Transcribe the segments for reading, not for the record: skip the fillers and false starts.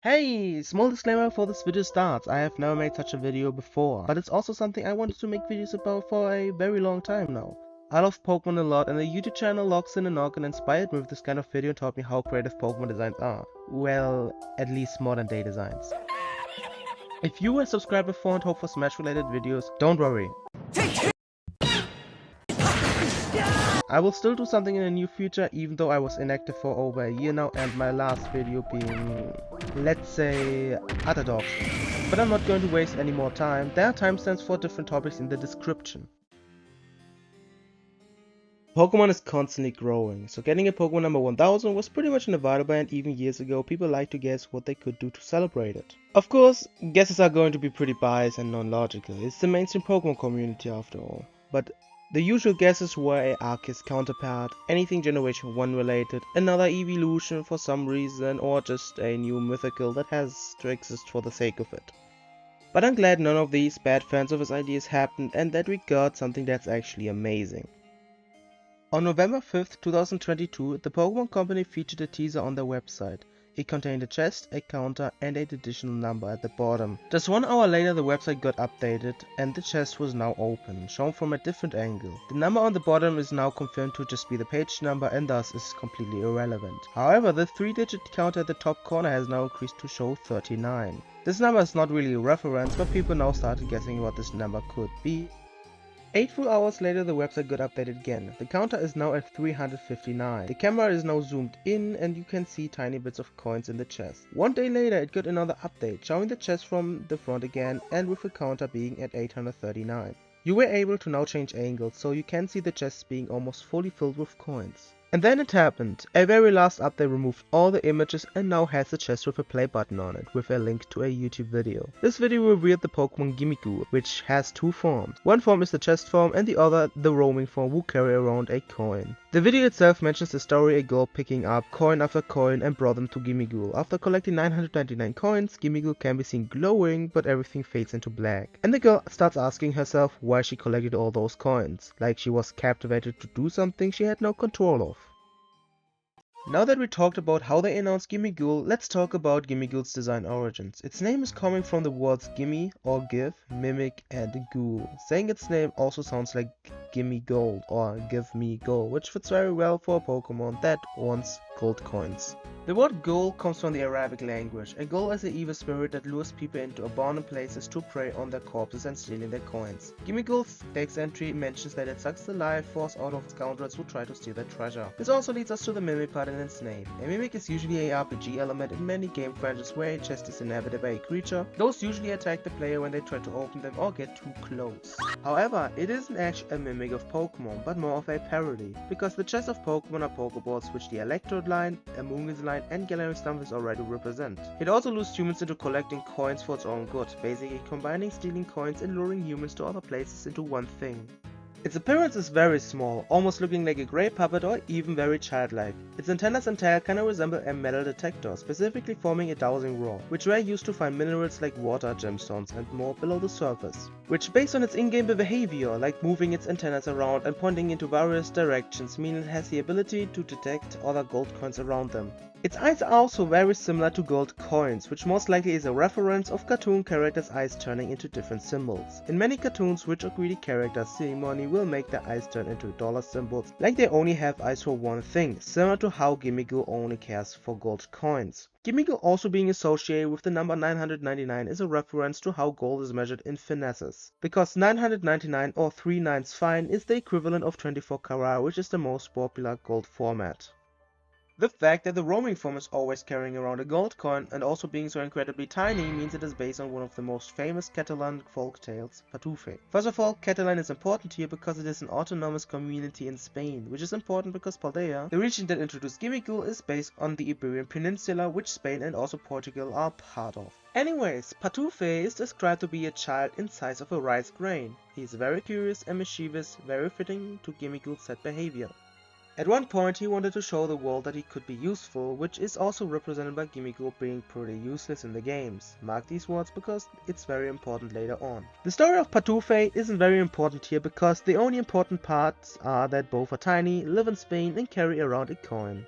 Hey! Small disclaimer before this video starts. I have never made such a video before, but it's also something I wanted to make videos about for a very long time now. I love Pokemon a lot, and the YouTube channel Loxin and Noggin inspired me with this kind of video and taught me how creative Pokemon designs are. Well, at least modern day designs. If you were subscribed before and hope for Smash related videos, don't worry. I will still do something in the near future, even though I was inactive for over a year now and my last video being, let's say, other dogs. But I'm not going to waste any more time. There are timestamps for different topics in the description. Pokemon is constantly growing, so getting a Pokemon number 1000 was pretty much inevitable, and even years ago people liked to guess what they could do to celebrate it. Of course, guesses are going to be pretty biased and non-logical. It's the mainstream Pokemon community after all. But the usual guesses were a Arceus counterpart, anything Generation 1 related, another evolution for some reason, or just a new mythical that has to exist for the sake of it. But I'm glad none of these bad fanservice ideas happened and that we got something that's actually amazing. On November 5th, 2022, the Pokemon Company featured a teaser on their website. It contained a chest, a counter, and an additional number at the bottom. Just 1 hour later the website got updated and the chest was now open, shown from a different angle. The number on the bottom is now confirmed to just be the page number and thus is completely irrelevant. However, the 3-digit counter at the top corner has now increased to show 39. This number is not really a reference, but people now started guessing what this number could be. 8 full hours later the website got updated again. The counter is now at 359. The camera is now zoomed in and you can see tiny bits of coins in the chest. 1 day later it got another update, showing the chest from the front again and with the counter being at 839. You were able to now change angles, so you can see the chest being almost fully filled with coins. And then it happened. A very last update removed all the images and now has the chest with a play button on it with a link to a YouTube video. This video revealed the Pokemon Gimmighoul, which has 2 forms. One form is the chest form and the other the roaming form who carry around a coin. The video itself mentions the story a girl picking up coin after coin and brought them to Gimmighoul. After collecting 999 coins, Gimmighoul can be seen glowing, but everything fades into black. And the girl starts asking herself why she collected all those coins, like she was captivated to do something she had no control of. Now that we talked about how they announced Gimmighoul, let's talk about Gimmighoul's design origins. Its name is coming from the words gimme or give, mimic and ghoul. Saying its name also sounds like gimme gold or give me gold, which fits very well for a Pokemon that wants gold coins. The word ghoul comes from the Arabic language. A ghoul is an evil spirit that lures people into abandoned places to prey on their corpses and stealing their coins. Gimmighoul's text entry mentions that it sucks the life force out of scoundrels who try to steal their treasure. This also leads us to the mimic part in its name. A mimic is usually a RPG element in many game franchises where a chest is inhabited by a creature. Those usually attack the player when they try to open them or get too close. However, it isn't actually a mimic of Pokemon, but more of a parody, because the chests of Pokemon are Pokeballs which the Electrode line, Amoonguss line and Galarian Stumps already represent. It also lures humans into collecting coins for its own good, basically combining stealing coins and luring humans to other places into one thing. Its appearance is very small, almost looking like a grey puppet or even very childlike. Its antennas and tail kinda resemble a metal detector, specifically forming a dowsing rod, which were used to find minerals like water, gemstones and more below the surface. Which based on its in-game behavior, like moving its antennas around and pointing into various directions, mean it has the ability to detect other gold coins around them. Its eyes are also very similar to gold coins, which most likely is a reference of cartoon characters' eyes turning into different symbols. In many cartoons, rich or greedy characters seeing money will make their eyes turn into dollar symbols, like they only have eyes for one thing, similar to how Gimmighoul only cares for gold coins. Gimmighoul also being associated with the number 999 is a reference to how gold is measured in finesses, because 999 or 3 nines fine is the equivalent of 24 karat, which is the most popular gold format. The fact that the roaming form is always carrying around a gold coin and also being so incredibly tiny means it is based on one of the most famous Catalan folk tales, Patufe. First of all, Catalan is important here because it is an autonomous community in Spain, which is important because Paldea, the region that introduced Gimmighoul, is based on the Iberian Peninsula, which Spain and also Portugal are part of. Anyways, Patufe is described to be a child in size of a rice grain. He is very curious and mischievous, very fitting to Gimmighoul's set behavior. At one point he wanted to show the world that he could be useful, which is also represented by Gimmighoul being pretty useless in the games. Mark these words because it's very important later on. The story of Patufe isn't very important here because the only important parts are that both are tiny, live in Spain and carry around a coin.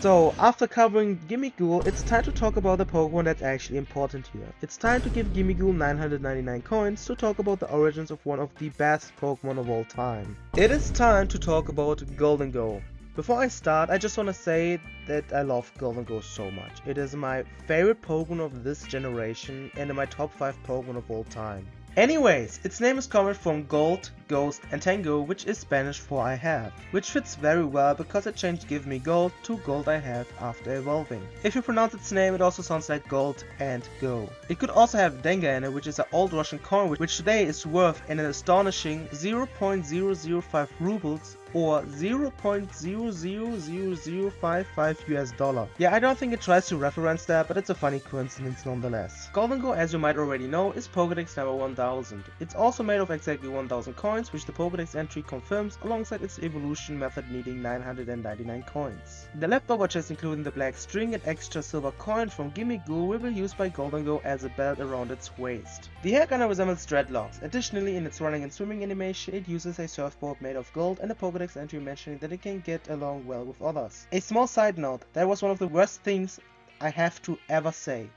So, after covering Gimmighoul, it's time to talk about the Pokemon that's actually important here. It's time to give Gimmighoul 999 coins to talk about the origins of one of the best Pokemon of all time. It is time to talk about Gholdengo. Before I start, I just want to say that I love Gholdengo so much. It is my favorite Pokemon of this generation and in my top 5 Pokemon of all time. Anyways, its name is coming from Gold, Ghost and Tango, which is Spanish for I have, which fits very well because it changed Give Me Gold to Gold I Have after evolving. If you pronounce its name, it also sounds like Gold and Go. It could also have Denga in it, which is an old Russian coin which today is worth an astonishing 0.005 rubles or $0.000055 US dollar. Yeah, I don't think it tries to reference that, but it's a funny coincidence nonetheless. Gholdengo, as you might already know, is Pokédex number 1000. It's also made of exactly 1000 coins, which the Pokédex entry confirms alongside its evolution method needing 999 coins. The leftover chest, including the black string and extra silver coin from Gimmighoul, will be used by Gholdengo as a belt around its waist. The hair kinda resembles dreadlocks. Additionally, in its running and swimming animation, it uses a surfboard made of gold and a Pokédex entry mentioning that it can get along well with others. A small side note, that was one of the worst things I have to ever say.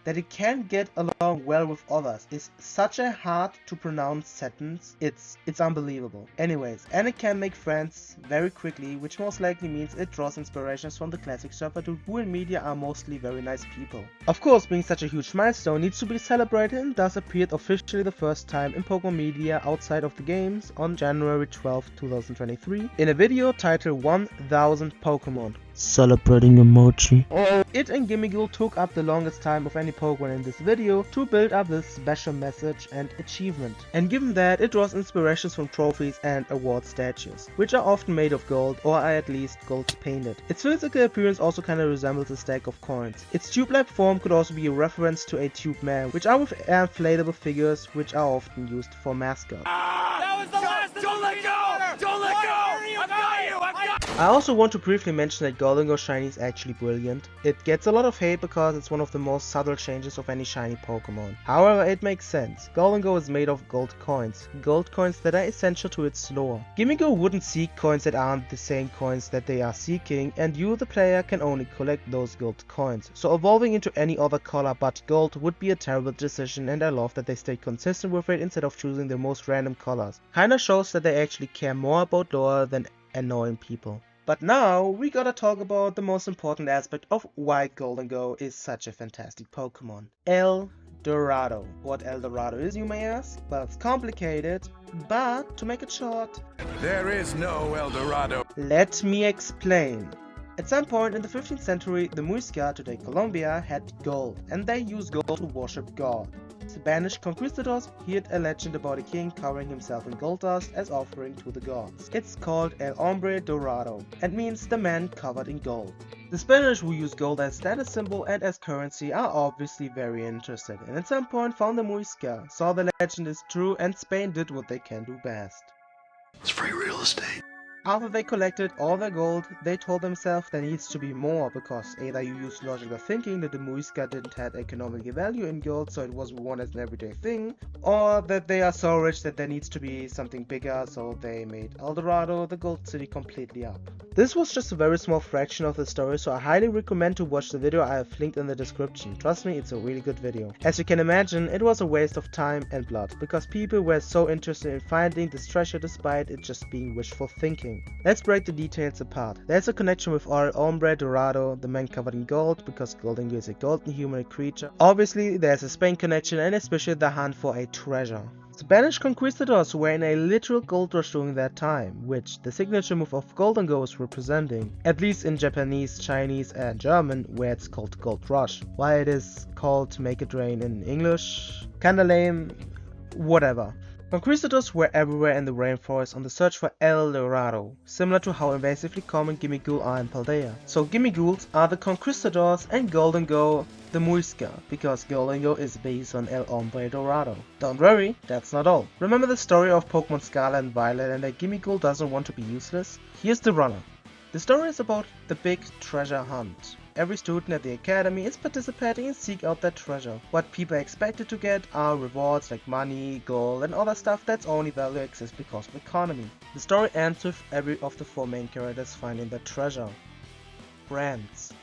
That it can get along well with others is such a hard to pronounce sentence, it's unbelievable. Anyways, and it can make friends very quickly, which most likely means it draws inspirations from the classic surfer dude who in media are mostly very nice people. Of course, being such a huge milestone needs to be celebrated and thus appeared officially the first time in Pokemon media outside of the games on January 12, 2023 in a video titled 1000 Pokemon. Celebrating emoji. It and Gimmighoul took up the longest time of any Pokemon in this video to build up this special message and achievement. And given that, it draws inspirations from trophies and award statues, which are often made of gold or are at least gold painted. Its physical appearance also kinda resembles a stack of coins. Its tube-like form could also be a reference to a tube man, which are with inflatable figures which are often used for mascots. That was the last don't let go! Don't let go! I've got you! I also want to briefly mention that Gholdengo Shiny is actually brilliant. It gets a lot of hate because it's one of the most subtle changes of any shiny Pokemon. However, it makes sense. Gholdengo is made of gold coins that are essential to its lore. Gimmighoul wouldn't seek coins that aren't the same coins that they are seeking, and you, the player, can only collect those gold coins. So evolving into any other color but gold would be a terrible decision, and I love that they stayed consistent with it instead of choosing the most random colors. Kinda shows that they actually care more about lore than annoying people. But now we gotta talk about the most important aspect of why Gholdengo is such a fantastic Pokemon. El Dorado. What El Dorado is, you may ask? Well, it's complicated, but to make it short, There is no El Dorado. let me explain. At some point in the 15th century, the Muisca, today Colombia, had gold, and they used gold to worship God. Spanish conquistadors heard a legend about a king covering himself in gold dust as offering to the gods. It's called El Hombre Dorado and means the man covered in gold. The Spanish, who use gold as status symbol and as currency, are obviously very interested, and at some point found the Muisca, saw the legend is true, and Spain did what they can do best. It's free real estate. After they collected all their gold, they told themselves there needs to be more, because either you use logical thinking that the Muisca didn't have economic value in gold, so it wasn't worn as an everyday thing, or that they are so rich that there needs to be something bigger, so they made El Dorado, the gold city, completely up. This was just a very small fraction of the story, so I highly recommend to watch the video I have linked in the description. Trust me, it's a really good video. As you can imagine, it was a waste of time and blood, because people were so interested in finding this treasure despite it just being wishful thinking. Let's break the details apart. There's a connection with our Hombre Dorado, the man covered in gold, because Gholdengo is a golden humanoid creature. Obviously, there's a Spain connection and especially the hunt for a treasure. Spanish conquistadors were in a literal gold rush during that time, which the signature move of Gholdengo is representing. At least in Japanese, Chinese and German, where it's called Gold Rush. Why it is called Make It Rain in English? Kinda lame, whatever. Conquistadors were everywhere in the rainforest on the search for El Dorado, similar to how invasively common Gimmighoul are in Paldea. So Gimmighouls are the conquistadors and Gholdengo the Muisca, because Gholdengo is based on El Hombre Dorado. Don't worry, that's not all. Remember the story of Pokemon Scarlet and Violet and that Gimmighoul doesn't want to be useless? Here's the runner. The story is about the big treasure hunt. Every student at the academy is participating and seek out that treasure. What people are expected to get are rewards like money, gold and other stuff that's only value exists because of economy. The story ends with every of the 4 main characters finding that treasure. friends.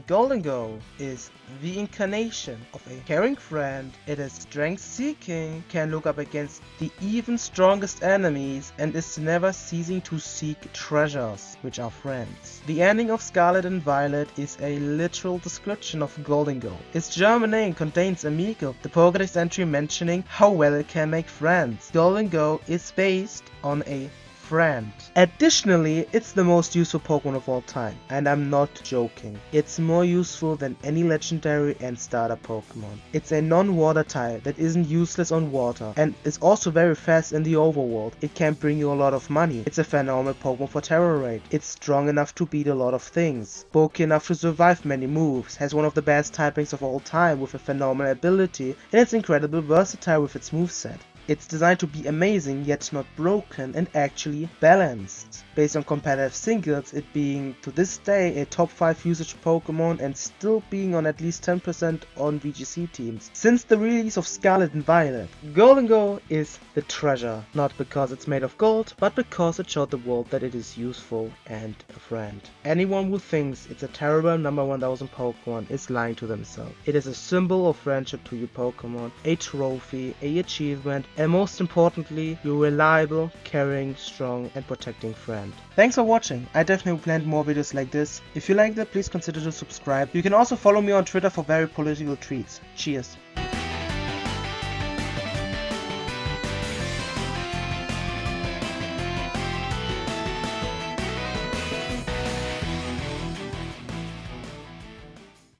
Gholdengo is the incarnation of a caring friend. It is strength seeking, can look up against the even strongest enemies, and is never ceasing to seek treasures, which are friends. The ending of Scarlet and Violet is a literal description of Gholdengo. Its German name contains Amigo, the Pokédex entry mentioning how well it can make friends. Gholdengo is based on a friend. Additionally, it's the most useful Pokemon of all time, and I'm not joking. It's more useful than any legendary and starter Pokemon. It's a non-water type that isn't useless on water, and is also very fast in the overworld. It can bring you a lot of money. It's a phenomenal Pokemon for Terror Raid. It's strong enough to beat a lot of things, bulky enough to survive many moves, has one of the best typings of all time with a phenomenal ability, and it's incredibly versatile with its moveset. It's designed to be amazing yet not broken and actually balanced. Based on competitive singles, it being to this day a top 5 usage Pokemon and still being on at least 10% on VGC teams. Since the release of Scarlet and Violet, Gholdengo is the treasure, not because it's made of gold, but because it showed the world that it is useful and a friend. Anyone who thinks it's a terrible number 1000 Pokemon is lying to themselves. It is a symbol of friendship to your Pokemon, a trophy, a achievement, and most importantly, your reliable, caring, strong and protecting friend. Thanks for watching. I definitely plan more videos like this. If you liked it, please consider to subscribe. You can also follow me on Twitter for very political tweets. Cheers.